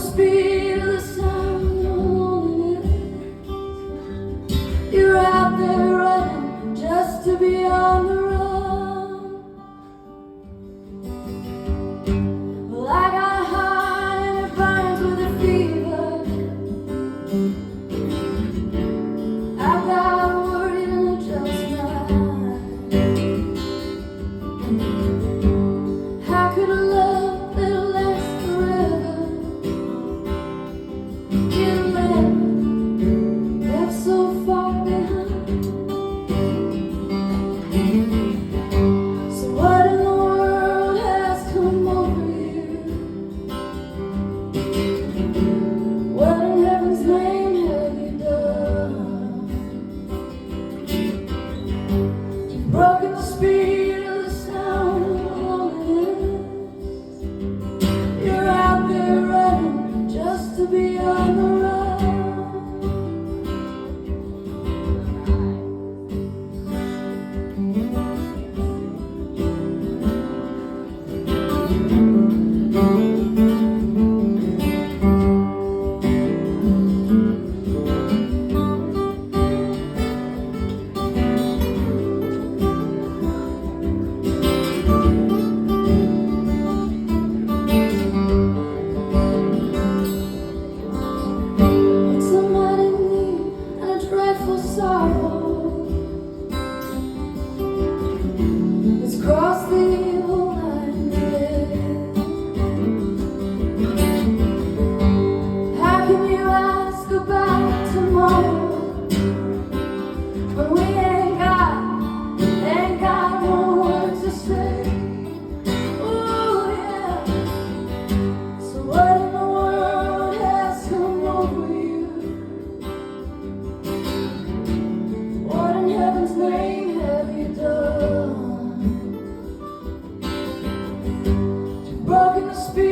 speed of the sound of loneliness. You're out there running just to be on the run. Well, I got a heart and it burns with a fever. I've got a worry and it just mine. How could a love that'll last forever get left so far behind? So what in the world has come over you? What in heaven's name have you done? You've broken the speed of the sound of loneliness. You're out there running just to be on the run. It's a mighty need and a dreadful sorrow. It's crossed the evil line red. How can you ask about tomorrow when we ain't got no words to say? Ooh, yeah. So what in the world has come over you? What in heaven's name have you done? You've broken the speed